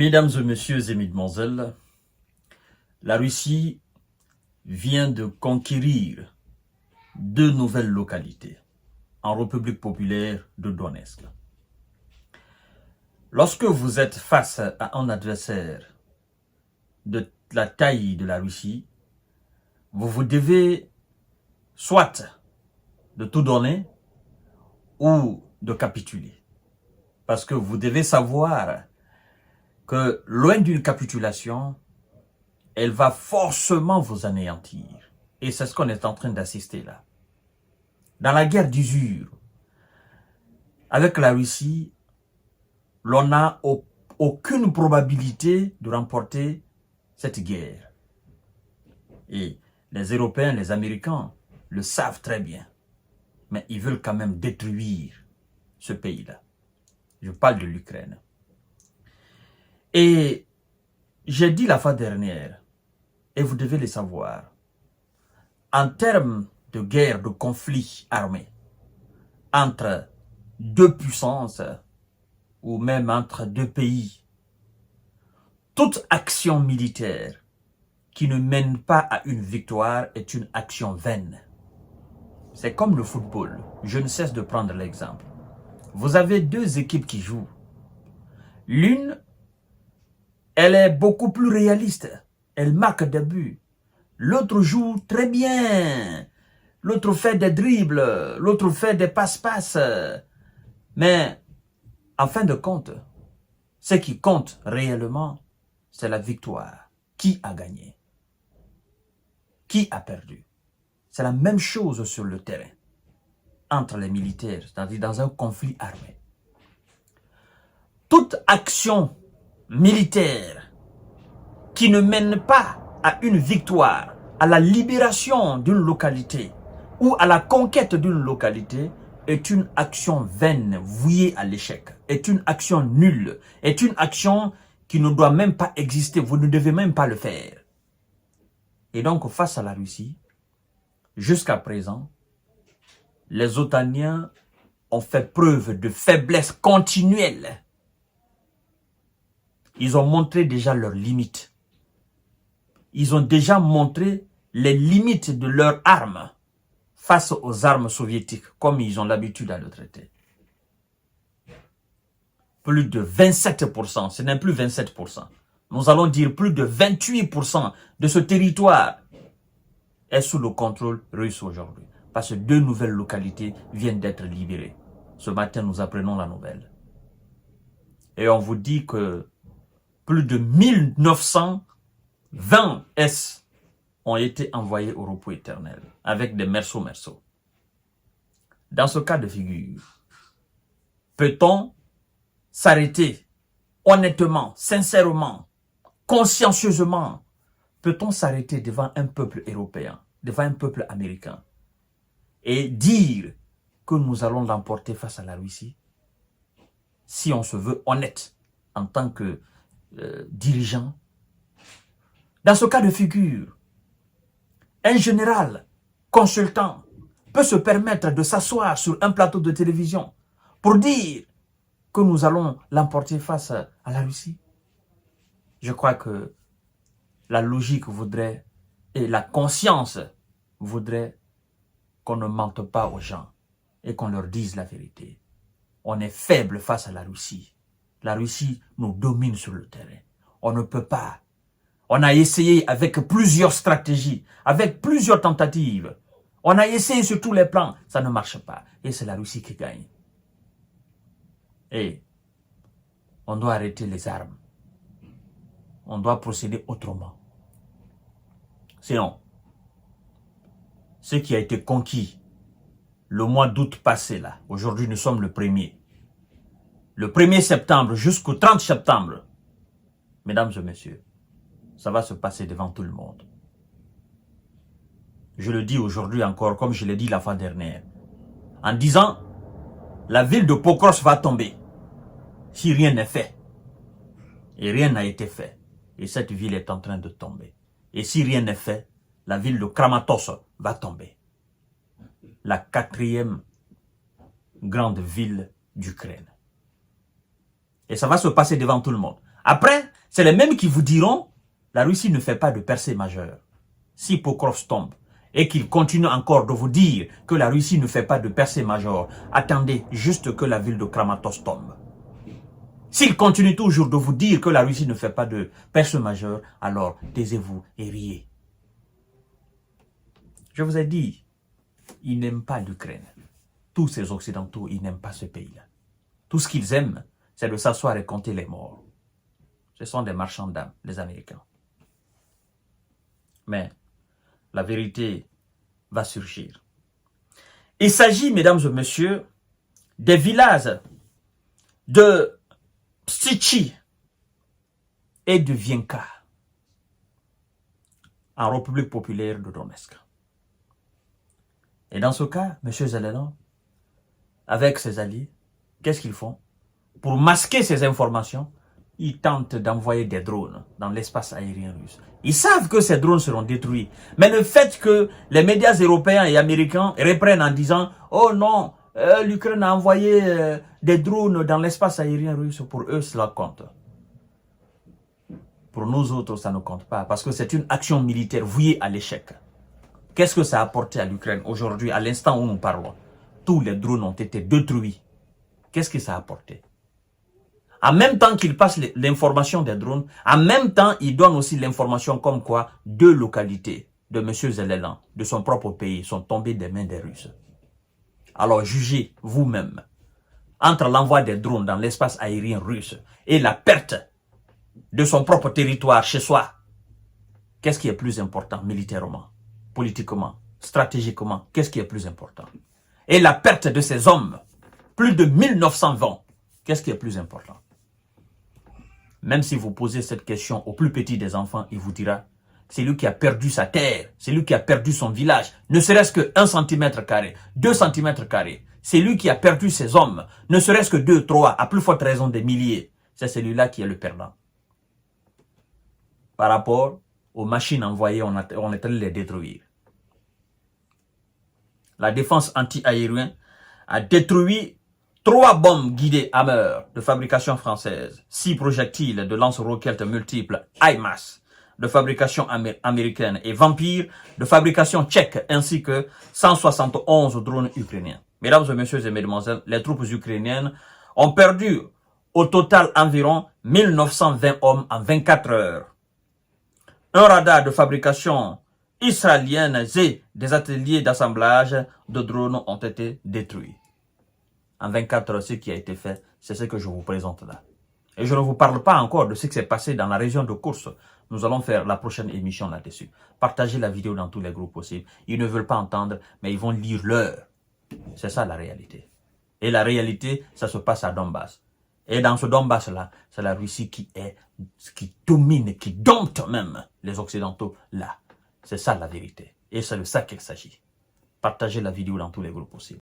Mesdames et messieurs et mesdemoiselles, la Russie vient de conquérir deux nouvelles localités en République populaire de Donetsk. Lorsque vous êtes face à un adversaire de la taille de la Russie, vous devez soit de tout donner ou de capituler. Parce que vous devez savoir que loin d'une capitulation, elle va forcément vous anéantir. Et c'est ce qu'on est en train d'assister là. Dans la guerre d'usure, avec la Russie, l'on n'a aucune probabilité de remporter cette guerre. Et les Européens, les Américains le savent très bien. Mais ils veulent quand même détruire ce pays-là. Je parle de l'Ukraine. Et j'ai dit la fois dernière, et vous devez le savoir, en termes de guerre, de conflit armé, entre deux puissances, ou même entre deux pays, toute action militaire qui ne mène pas à une victoire est une action vaine. C'est comme le football. Je ne cesse de prendre l'exemple. Vous avez deux équipes qui jouent. L'une, elle est beaucoup plus réaliste. Elle marque des buts. L'autre joue très bien. L'autre fait des dribbles. L'autre fait des passe-passe. Mais, en fin de compte, ce qui compte réellement, c'est la victoire. Qui a gagné? Qui a perdu? C'est la même chose sur le terrain, entre les militaires, c'est-à-dire dans un conflit armé. Toute action militaire qui ne mène pas à une victoire, à la libération d'une localité ou à la conquête d'une localité est une action vaine, vouée à l'échec, est une action nulle, est une action qui ne doit même pas exister, vous ne devez même pas le faire. Et donc face à la Russie, jusqu'à présent, les Otaniens ont fait preuve de faiblesse continuelle. Ils ont montré déjà leurs limites. Ils ont déjà montré les limites de leurs armes face aux armes soviétiques, comme ils ont l'habitude à le traiter. Plus de 27%, ce n'est plus 27%. Nous allons dire plus de 28% de ce territoire est sous le contrôle russe aujourd'hui. Parce que deux nouvelles localités viennent d'être libérées. Ce matin, nous apprenons la nouvelle. Et on vous dit que plus de 1920 S ont été envoyés au repos éternel avec des merceaux. Dans ce cas de figure, peut-on s'arrêter honnêtement, sincèrement, consciencieusement? Peut-on s'arrêter devant un peuple européen, devant un peuple américain et dire que nous allons l'emporter face à la Russie? Si on se veut honnête en tant que dirigeant. Dans ce cas de figure, un général consultant peut se permettre de s'asseoir sur un plateau de télévision pour dire que nous allons l'emporter face à la Russie. Je crois que la logique voudrait et la conscience voudrait qu'on ne mente pas aux gens et qu'on leur dise la vérité. On est faible face à la Russie. La Russie nous domine sur le terrain. On ne peut pas. On a essayé avec plusieurs stratégies, avec plusieurs tentatives. On a essayé sur tous les plans. Ça ne marche pas. Et c'est la Russie qui gagne. Et on doit arrêter les armes. On doit procéder autrement. Sinon, ce qui a été conquis le mois d'août passé là, aujourd'hui nous sommes le 1er. Le 1er septembre jusqu'au 30 septembre, mesdames et messieurs, ça va se passer devant tout le monde. Je le dis aujourd'hui encore, comme je l'ai dit la fois dernière, en disant, la ville de Pokrovsk va tomber, si rien n'est fait. Et rien n'a été fait. Et cette ville est en train de tomber. Et si rien n'est fait, la ville de Kramatorsk va tomber. La 4e grande ville d'Ukraine. Et ça va se passer devant tout le monde. Après, C'est les mêmes qui vous diront la Russie ne fait pas de percée majeure. Si Pokrovsk tombe et qu'il continue encore de vous dire que la Russie ne fait pas de percée majeure, attendez juste que la ville de Kramatorsk tombe. S'il continue toujours de vous dire que la Russie ne fait pas de percée majeure, alors taisez-vous et riez. Je vous ai dit, ils n'aiment pas l'Ukraine. Tous ces Occidentaux, ils n'aiment pas ce pays-là. Tout ce qu'ils aiment, c'est de s'asseoir et compter les morts. Ce sont des marchands d'âmes, les Américains. Mais la vérité va surgir. Il s'agit, mesdames et messieurs, des villages de Psychi et de Vienka en République populaire de Donetsk. Et dans ce cas, M. Zelensky, avec ses alliés, qu'est-ce qu'ils font? Pour masquer ces informations, ils tentent d'envoyer des drones dans l'espace aérien russe. Ils savent que ces drones seront détruits. Mais le fait que les médias européens et américains reprennent en disant « Oh non, l'Ukraine a envoyé des drones dans l'espace aérien russe », pour eux, cela compte. Pour nous autres, ça ne compte pas, parce que c'est une action militaire vouée à l'échec. Qu'est-ce que ça a apporté à l'Ukraine aujourd'hui, à l'instant où nous parlons? Tous les drones ont été détruits. Qu'est-ce que ça a apporté? En même temps qu'il passe l'information des drones, en même temps, il donne aussi l'information comme quoi 2 localités de M. Zelensky, de son propre pays, sont tombées des mains des Russes. Alors jugez vous-même, entre l'envoi des drones dans l'espace aérien russe et la perte de son propre territoire chez soi, qu'est-ce qui est plus important militairement, politiquement, stratégiquement? Qu'est-ce qui est plus important? Et la perte de ces hommes, plus de 1920, qu'est-ce qui est plus important? Même si vous posez cette question au plus petit des enfants, il vous dira, c'est lui qui a perdu sa terre, c'est lui qui a perdu son village, ne serait-ce que 1 cm², 2 cm². C'est lui qui a perdu ses hommes, ne serait-ce que 2, 3, à plus forte raison des milliers. C'est celui-là qui est le perdant. Par rapport aux machines envoyées, on est en train de les détruire. La défense anti-aérienne a détruit 3 bombes guidées Hammer de fabrication française, 6 projectiles de lance-roquettes multiples HIMARS de fabrication américaine et Vampire de fabrication tchèque, ainsi que 171 drones ukrainiens. Mesdames et messieurs et mesdemoiselles, les troupes ukrainiennes ont perdu au total environ 1920 hommes en 24 heures. Un radar de fabrication israélienne et des ateliers d'assemblage de drones ont été détruits. En 24 heures, ce qui a été fait, c'est ce que je vous présente là. Et je ne vous parle pas encore de ce qui s'est passé dans la région de Koursk. Nous allons faire la prochaine émission là-dessus. Partagez la vidéo dans tous les groupes possibles. Ils ne veulent pas entendre, mais ils vont lire leur. C'est ça la réalité. Et la réalité, ça se passe à Donbass. Et dans ce Donbass-là, c'est la Russie qui domine, qui dompte même les Occidentaux là. C'est ça la vérité. Et c'est de ça qu'il s'agit. Partagez la vidéo dans tous les groupes possibles.